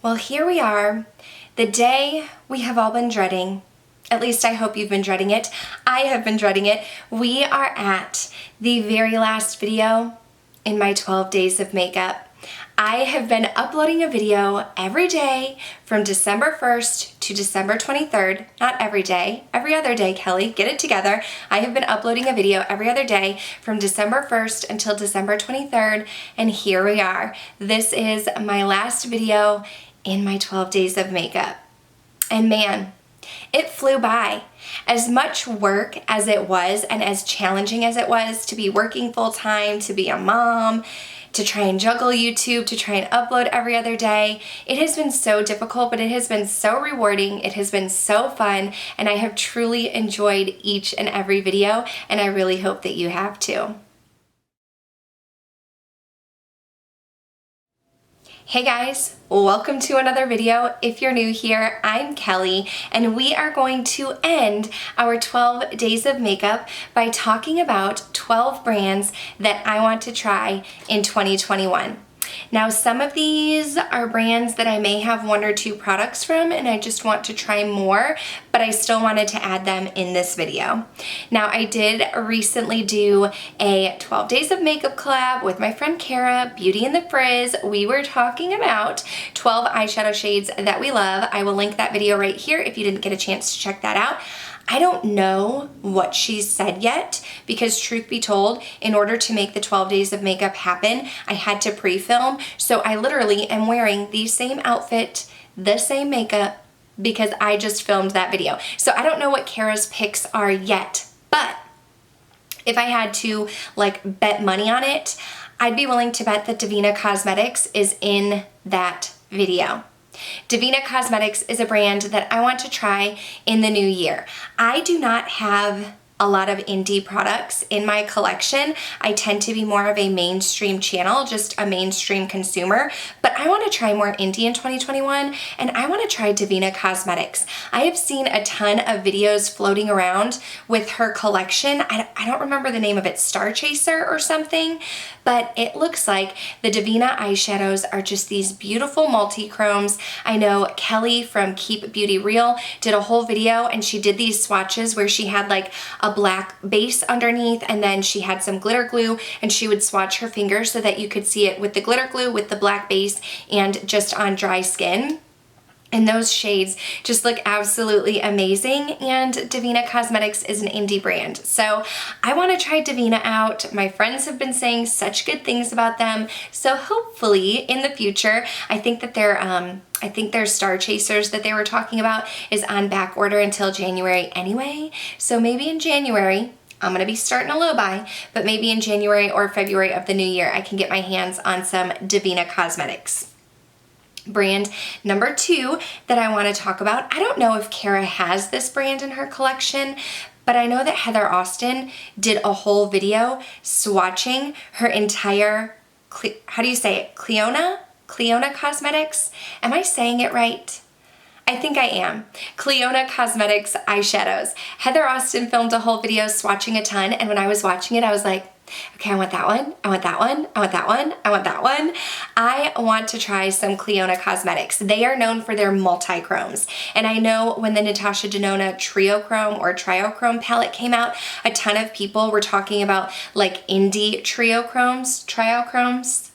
Well, here we are, the day we have all been dreading. At least I hope you've been dreading it. I have been dreading it. We are at the very last video in my 12 days of makeup. I have been uploading a video every day from December 1st to December 23rd. Not every day, every other day, Kelly, get it together. I have been uploading a video every other day from December 1st until December 23rd, and here we are. This is my last video in my 12 days of makeup. And man, it flew by. As much work as it was and as challenging as it was to be working full-time, to be a mom, to try and juggle YouTube, to try and upload every other day, it has been so difficult, but it has been so rewarding. It has been so fun, and I have truly enjoyed each and every video, and I really hope that you have too. Hey guys, welcome to another video. If you're new here, I'm Kelly, and we are going to end our 12 days of makeup by talking about 12 brands that I want to try in 2021. Now, some of these are brands that I may have one or two products from and I just want to try more, but I still wanted to add them in this video. Now, I did recently do a 12 days of makeup collab with my friend Kara, Beauty in the Frizz. We were talking about 12 eyeshadow shades that we love. I will link that video right here if you didn't get a chance to check that out. I don't know what she's said yet because, truth be told, in order to make the 12 days of makeup happen, I had to pre-film. So I literally am wearing the same outfit, the same makeup, because I just filmed that video. So I don't know what Kara's picks are yet, but if I had to bet money on it, I'd be willing to bet that Divina Cosmetics is in that video. Divina Cosmetics is a brand that I want to try in the new year. I do not have a lot of indie products in my collection. I tend to be more of a mainstream channel, just a mainstream consumer, but I want to try more indie in 2021, and I want to try Divina Cosmetics. I have seen a ton of videos floating around with her collection. I don't remember the name of it, Star Chaser or something, but it looks like the Divina eyeshadows are just these beautiful multi-chromes. I know Kelly from Keep Beauty Real did a whole video, and she did these swatches where she had a black base underneath, and then she had some glitter glue, and she would swatch her fingers so that you could see it with the glitter glue, with the black base, and just on dry skin. And those shades just look absolutely amazing, and Divina Cosmetics is an indie brand. So I want to try Divina out. My friends have been saying such good things about them. So hopefully in the future, I think their Star Chasers that they were talking about is on back order until January anyway. So maybe in January, I'm going to be starting a low buy, but maybe in January or February of the new year, I can get my hands on some Divina Cosmetics. Brand number 2 that I want to talk about, I don't know if Kara has this brand in her collection, but I know that Heather Austin did a whole video swatching her entire, how do you say it, Clionadh Cosmetics? Am I saying it right? I think I am. Clionadh Cosmetics eyeshadows. Heather Austin filmed a whole video swatching a ton, and when I was watching it, I was like, okay, I want that one, I want that one, I want that one, I want that one. I want to try some Clionadh Cosmetics. They are known for their multi-chromes. And I know when the Natasha Denona Triochrome or Triochrome palette came out, a ton of people were talking about indie triochromes.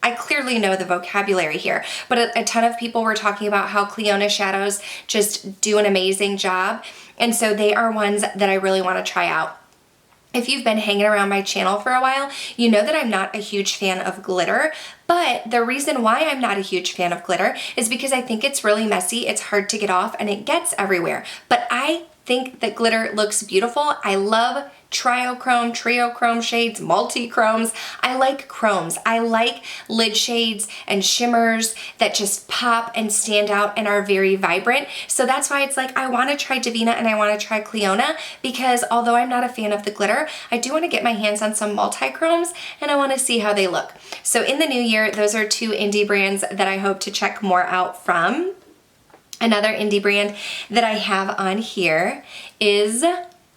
I clearly know the vocabulary here, but a ton of people were talking about how Clionadh shadows just do an amazing job. And so they are ones that I really want to try out. If you've been hanging around my channel for a while, you know that I'm not a huge fan of glitter, but the reason why I'm not a huge fan of glitter is because I think it's really messy, it's hard to get off, and it gets everywhere. But I think that glitter looks beautiful. I love triochrome shades, multi-chromes. I like chromes. I like lid shades and shimmers that just pop and stand out and are very vibrant. So that's why it's I want to try Divina and I want to try Clionadh, because although I'm not a fan of the glitter, I do want to get my hands on some multi-chromes and I want to see how they look. So in the new year, those are 2 indie brands that I hope to check more out from. Another indie brand that I have on here is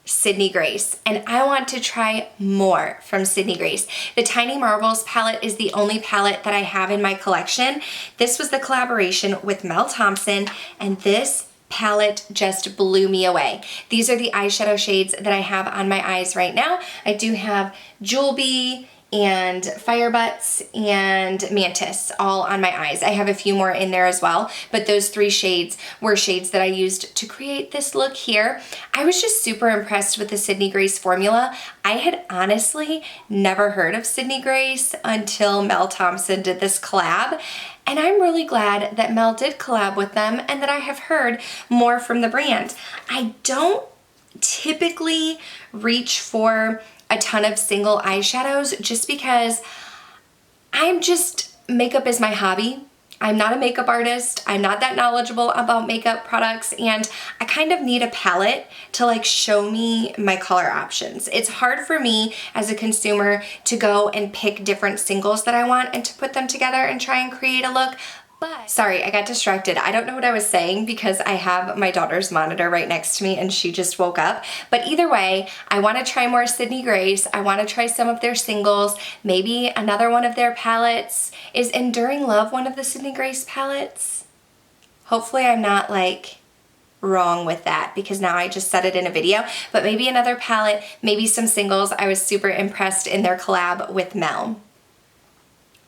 Sydney Grace, and I want to try more from Sydney Grace. The Tiny Marvels palette is the only palette that I have in my collection. This was the collaboration with Mel Thompson, and this palette just blew me away. These are the eyeshadow shades that I have on my eyes right now. I do have Jewel Bee and Firebutts and Mantis all on my eyes. I have a few more in there as well, but those 3 shades were shades that I used to create this look here. I was just super impressed with the Sydney Grace formula. I had honestly never heard of Sydney Grace until Mel Thompson did this collab, and I'm really glad that Mel did collab with them and that I have heard more from the brand. I don't typically reach for a ton of single eyeshadows just because makeup is my hobby. I'm not a makeup artist. I'm not that knowledgeable about makeup products, and I kind of need a palette to like show me my color options. It's hard for me as a consumer to go and pick different singles that I want and to put them together and try and create a look. But sorry, I got distracted. I don't know what I was saying because I have my daughter's monitor right next to me and she just woke up. But either way, I want to try more Sydney Grace. I want to try some of their singles. Maybe another one of their palettes. Is Enduring Love one of the Sydney Grace palettes? Hopefully I'm not like wrong with that because now I just said it in a video. But maybe another palette, maybe some singles. I was super impressed in their collab with Mel.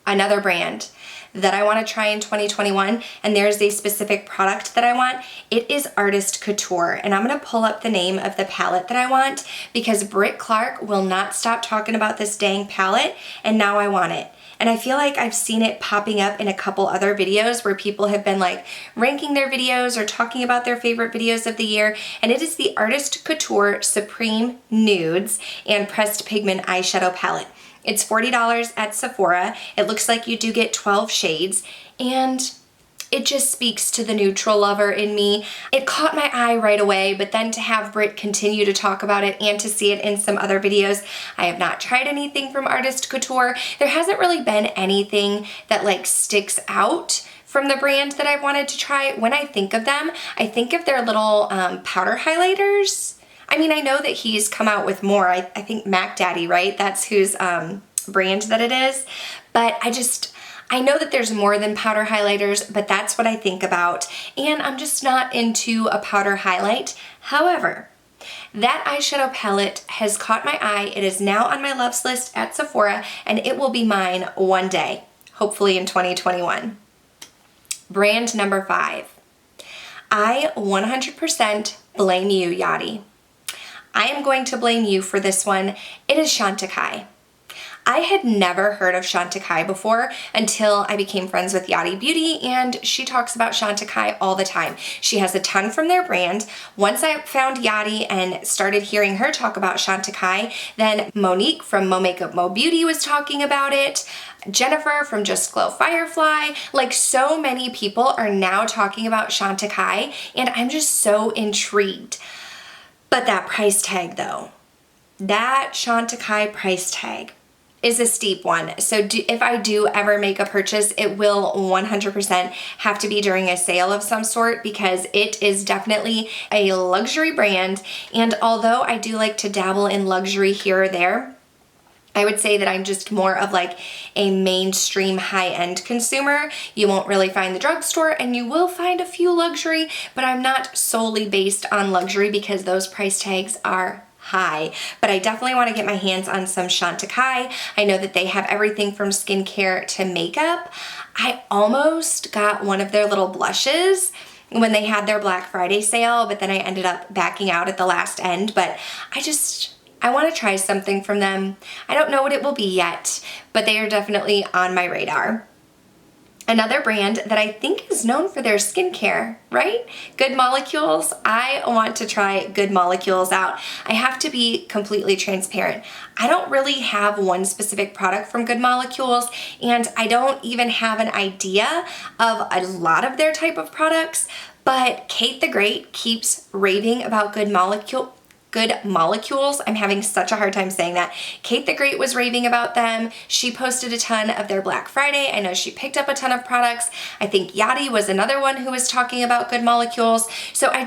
Another brand that I want to try in 2021, and there's a specific product that I want. It is Artist Couture, and I'm going to pull up the name of the palette that I want because Britt Clark will not stop talking about this dang palette, and now I want it. And I feel like I've seen it popping up in a couple other videos where people have been like ranking their videos or talking about their favorite videos of the year, and it is the Artist Couture Supreme Nudes and Pressed Pigment Eyeshadow Palette. It's $40 at Sephora. It looks like you do get 12 shades, and it just speaks to the neutral lover in me. It caught my eye right away, but then to have Britt continue to talk about it and to see it in some other videos, I have not tried anything from Artist Couture. There hasn't really been anything that like sticks out from the brand that I've wanted to try. When I think of them, I think of their little powder highlighters. I mean, I know that he's come out with more. I think Mac Daddy, right? That's whose brand that it is. But I know that there's more than powder highlighters, but that's what I think about. And I'm just not into a powder highlight. However, that eyeshadow palette has caught my eye. It is now on my loves list at Sephora, and it will be mine one day, hopefully in 2021. Brand number 5. I 100% blame you, Yachty. I am going to blame you for this one. It is Chantecaille. I had never heard of Chantecaille before until I became friends with Yachty Beauty, and she talks about Chantecaille all the time. She has a ton from their brand. Once I found Yachty and started hearing her talk about Chantecaille, then Monique from Mo Makeup Mo Beauty was talking about it. Jennifer from Just Glow Firefly, like so many people are now talking about Chantecaille, and I'm just so intrigued. But that price tag though, that Chantecaille price tag is a steep one. So if I do ever make a purchase, it will 100% have to be during a sale of some sort because it is definitely a luxury brand. And although I do like to dabble in luxury here or there, I would say that I'm just more of like a mainstream high-end consumer. You won't really find the drugstore and you will find a few luxury, but I'm not solely based on luxury because those price tags are high. But I definitely want to get my hands on some Chantecaille. I know that they have everything from skincare to makeup. I almost got one of their little blushes when they had their Black Friday sale, but then I ended up backing out at the last end. But I want to try something from them. I don't know what it will be yet, but they are definitely on my radar. Another brand that I think is known for their skincare, right? Good Molecules. I want to try Good Molecules out. I have to be completely transparent. I don't really have one specific product from Good Molecules, and I don't even have an idea of a lot of their type of products, but Kate the Great keeps raving about Good Good Molecules. I'm having such a hard time saying that. Kate the Great was raving about them. She posted a ton of their Black Friday. I know she picked up a ton of products. I think Yadi was another one who was talking about Good Molecules. So I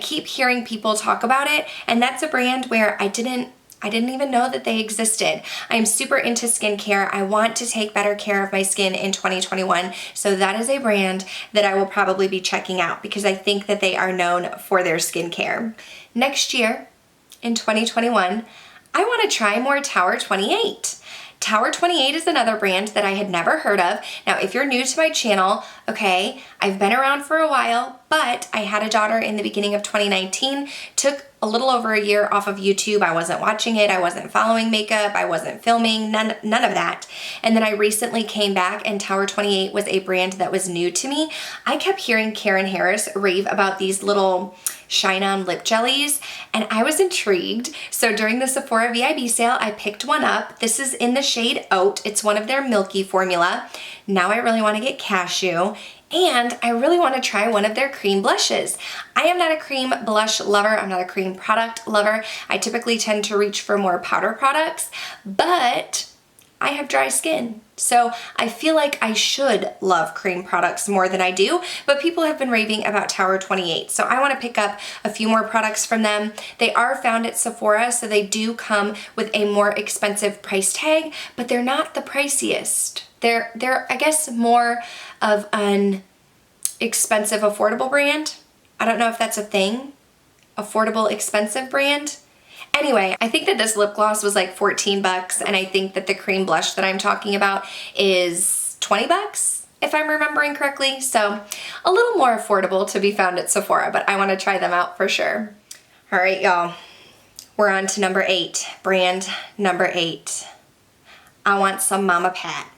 keep hearing people talk about it, and that's a brand where I didn't even know that they existed. I'm super into skincare. I want to take better care of my skin in 2021. So that is a brand that I will probably be checking out because I think that they are known for their skincare. Next year, in 2021, I want to try more Tower 28. Tower 28 is another brand that I had never heard of. Now, if you're new to my channel, okay, I've been around for a while, but I had a daughter in the beginning of 2019, took a little over a year off of YouTube. I wasn't watching it. I wasn't following makeup. I wasn't filming, none of that. And then I recently came back and Tower 28 was a brand that was new to me. I kept hearing Karen Harris rave about these little Shine On lip jellies, and I was intrigued. So during the Sephora VIB sale, I picked one up. This is in the shade Oat. It's one of their milky formula. Now I really want to get Cashew, and I really want to try one of their cream blushes. I am not a cream blush lover. I'm not a cream product lover. I typically tend to reach for more powder products, but I have dry skin. So I feel like I should love cream products more than I do, but people have been raving about Tower 28. So I want to pick up a few more products from them. They are found at Sephora, so they do come with a more expensive price tag, but they're not the priciest. They're I guess more of an expensive, affordable brand. I don't know if that's a thing. Affordable, expensive brand. Anyway, I think that this lip gloss was like 14 bucks, and I think that the cream blush that I'm talking about is 20 bucks, if I'm remembering correctly. So a little more affordable to be found at Sephora, but I want to try them out for sure. All right, y'all. We're on to number 8, brand number 8. I want some Mama Pat.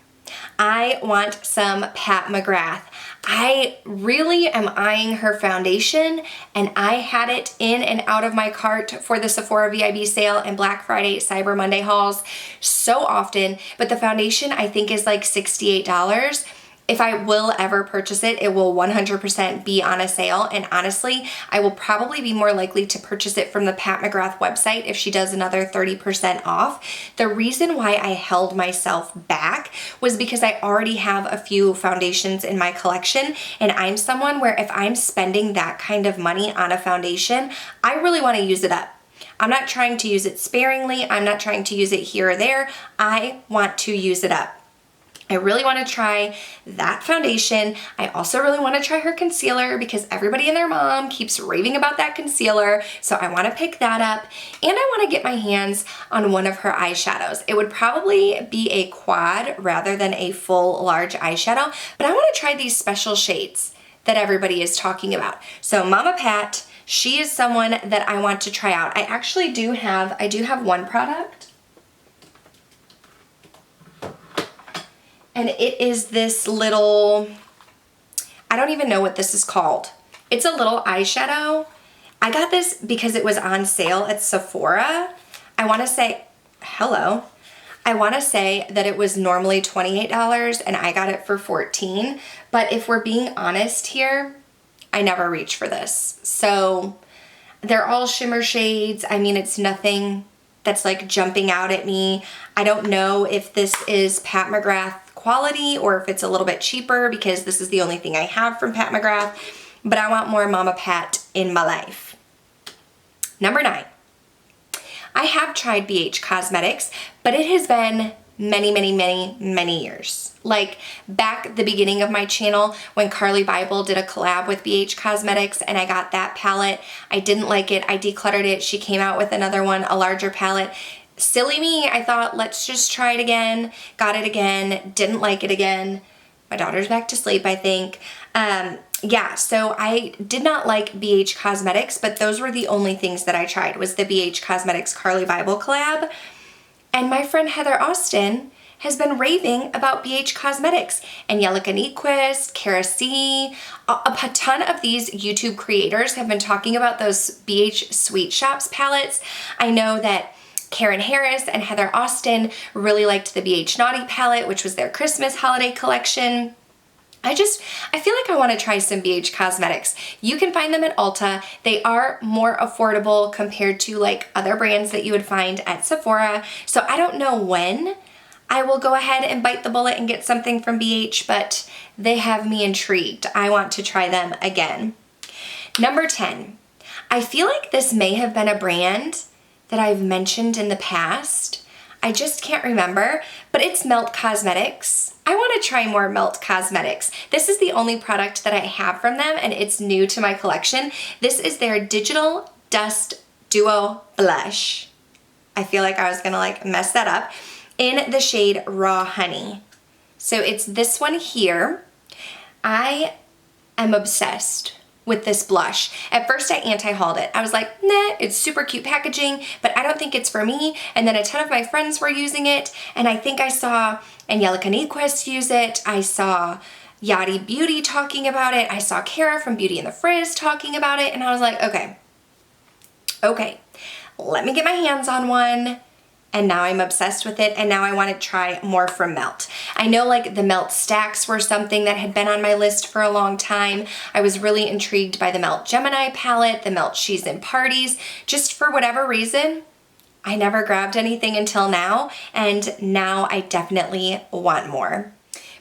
I want some Pat McGrath. I really am eyeing her foundation, and I had it in and out of my cart for the Sephora VIB sale and Black Friday Cyber Monday hauls so often, but the foundation I think is like $68. If I will ever purchase it, it will 100% be on a sale. And honestly, I will probably be more likely to purchase it from the Pat McGrath website if she does another 30% off. The reason why I held myself back was because I already have a few foundations in my collection. And I'm someone where if I'm spending that kind of money on a foundation, I really want to use it up. I'm not trying to use it sparingly. I'm not trying to use it here or there. I want to use it up. I really want to try that foundation. I also really want to try her concealer because everybody and their mom keeps raving about that concealer. So I want to pick that up, and I want to get my hands on one of her eyeshadows. It would probably be a quad rather than a full large eyeshadow, but I want to try these special shades that everybody is talking about. So Mama Pat, she is someone that I want to try out. I do have one product. And it is this little, I don't even know what this is called. It's a little eyeshadow. I got this because it was on sale at Sephora. I want to say that it was normally $28 and I got it for $14. But if we're being honest here, I never reach for this. So they're all shimmer shades. I mean, it's nothing that's like jumping out at me. I don't know if this is Pat McGrath quality or if it's a little bit cheaper because this is the only thing I have from Pat McGrath, but I want more Mama Pat in my life. Number 9. I have tried BH Cosmetics, but it has been many years. Like back at the beginning of my channel when Carly Bible did a collab with BH Cosmetics and I got that palette. I didn't like it. I decluttered it. She came out with another one, a larger palette. Silly me, I thought, let's just try it again. Got it again, didn't like it again. My daughter's back to sleep, I think. Yeah, so I did not like BH Cosmetics, but those were the only things that I tried was the BH Cosmetics Carly Bible collab. And my friend Heather Austin has been raving about BH Cosmetics. Angelica Nyquist, Cara C, a ton of these YouTube creators have been talking about those BH Sweet Shops palettes. I know that Karen Harris and Heather Austin really liked the BH Naughty palette, which was their Christmas holiday collection. I feel like I want to try some BH Cosmetics. You can find them at Ulta. They are more affordable compared to like other brands that you would find at Sephora. So I don't know when I will go ahead and bite the bullet and get something from BH, but they have me intrigued. I want to try them again. Number 10. I feel like this may have been a brand that I've mentioned in the past. I just can't remember, but it's Melt Cosmetics. I want to try more Melt Cosmetics. This is the only product that I have from them, and it's new to my collection. This is their Digital Dust Duo Blush. I feel like I was gonna like mess that up. In the shade Raw Honey. So it's this one here. I am obsessed with this blush. At first I anti-hauled it. I was like, nah, it's super cute packaging, but I don't think it's for me. And then a ton of my friends were using it, and I think I saw Angelica Nyquist use it. I saw Yachty Beauty talking about it. I saw Kara from Beauty and the Frizz talking about it, and I was like, okay, let me get my hands on one. And now I'm obsessed with it, and now I want to try more from Melt. I know like the Melt Stacks were something that had been on my list for a long time. I was really intrigued by the Melt Gemini palette, the Melt She's in Parties. Just for whatever reason, I never grabbed anything until now, and now I definitely want more.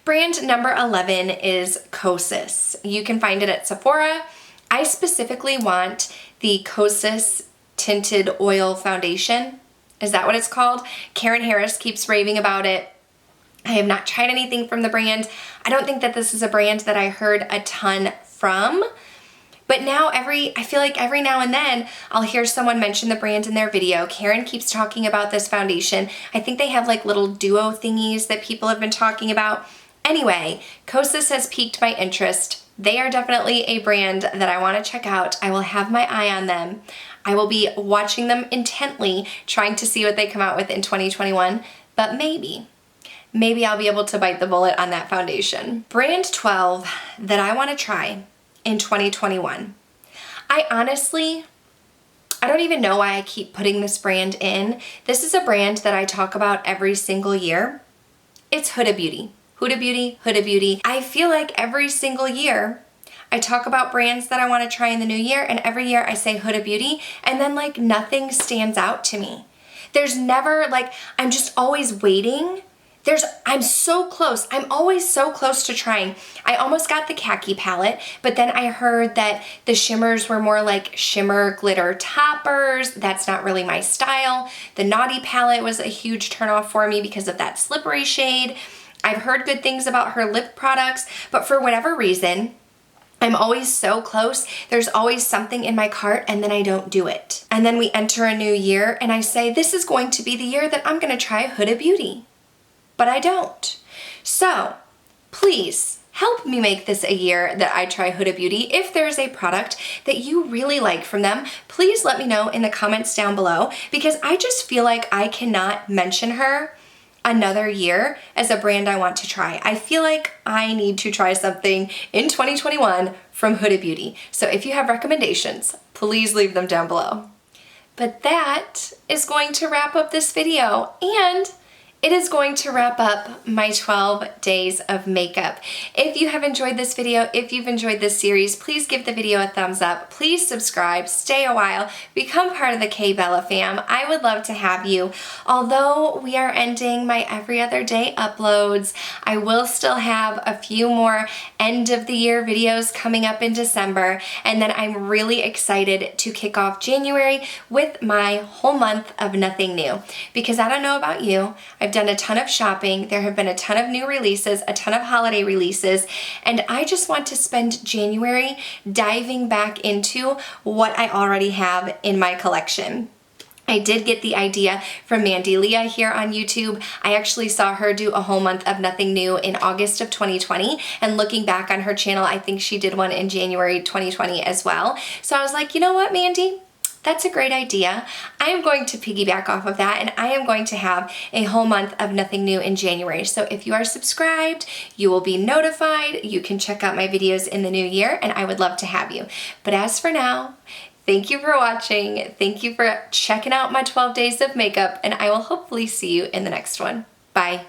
Brand number 11 is Kosas. You can find it at Sephora. I specifically want the Kosas Tinted Oil Foundation. Is that what it's called? Karen Harris keeps raving about it. I have not tried anything from the brand. I don't think that this is a brand that I heard a ton from, but now I feel like every now and then I'll hear someone mention the brand in their video. Karen keeps talking about this foundation. I think they have like little duo thingies that people have been talking about. Anyway, Kosas has piqued my interest. They are definitely a brand that I want to check out. I will have my eye on them. I will be watching them intently, trying to see what they come out with in 2021, but maybe I'll be able to bite the bullet on that foundation. Brand 12 that I want to try in 2021. I don't even know why I keep putting this brand in. This is a brand that I talk about every single year. It's Huda Beauty. Huda Beauty, Huda Beauty. I feel like every single year I talk about brands that I want to try in the new year, and every year I say Huda Beauty, and then like nothing stands out to me. There's never like, I'm just always waiting. I'm so close. I'm always so close to trying. I almost got the khaki palette, but then I heard that the shimmers were more like shimmer glitter toppers. That's not really my style. The Naughty palette was a huge turnoff for me because of that slippery shade. I've heard good things about her lip products, but for whatever reason, I'm always so close. There's always something in my cart, and then I don't do it. And then we enter a new year and I say, this is going to be the year that I'm going to try Huda Beauty. But I don't. So please help me make this a year that I try Huda Beauty. If there's a product that you really like from them, please let me know in the comments down below, because I just feel like I cannot mention her another year as a brand I want to try. I feel like I need to try something in 2021 from Huda Beauty. So if you have recommendations, please leave them down below. But that is going to wrap up this video, and it is going to wrap up my 12 days of makeup. If you have enjoyed this video, if you've enjoyed this series, please give the video a thumbs up. Please subscribe, stay a while, become part of the K-Bella fam. I would love to have you. Although we are ending my every other day uploads, I will still have a few more end of the year videos coming up in December, and then I'm really excited to kick off January with my whole month of nothing new. Because I don't know about you, I've done a ton of shopping, there have been a ton of new releases, a ton of holiday releases, and I just want to spend January diving back into what I already have in my collection. I did get the idea from Mandy Leah here on YouTube. I actually saw her do a whole month of nothing new in August of 2020, and looking back on her channel, I think she did one in January 2020 as well. So I was like, you know what, Mandy? That's a great idea. I am going to piggyback off of that, and I am going to have a whole month of nothing new in January. So if you are subscribed, you will be notified. You can check out my videos in the new year, and I would love to have you. But as for now, thank you for watching. Thank you for checking out my 12 days of makeup, and I will hopefully see you in the next one. Bye.